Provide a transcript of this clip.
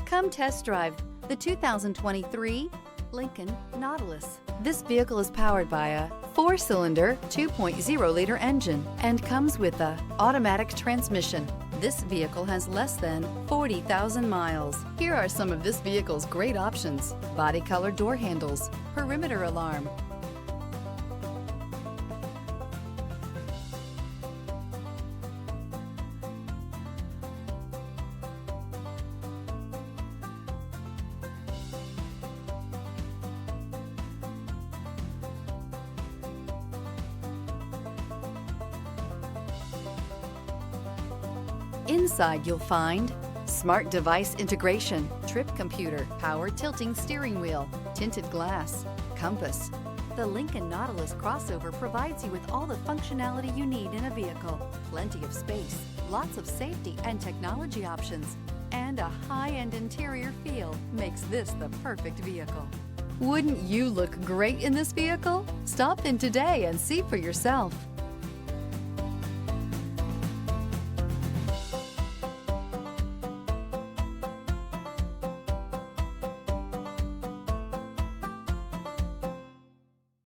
Come test drive the 2023 Lincoln Nautilus. This vehicle is powered by a 4-cylinder, 2.0-liter engine and comes with a automatic transmission. This vehicle has less than 40,000 miles. Here are some of this vehicle's great options: body color door handles, perimeter alarm, Inside you'll find smart device integration, trip computer, power tilting steering wheel, tinted glass, compass. The Lincoln Nautilus crossover provides you with all the functionality you need in a vehicle. Plenty of space, lots of safety and technology options, and a high-end interior feel makes this the perfect vehicle. Wouldn't you look great in this vehicle? Stop in today and see for yourself.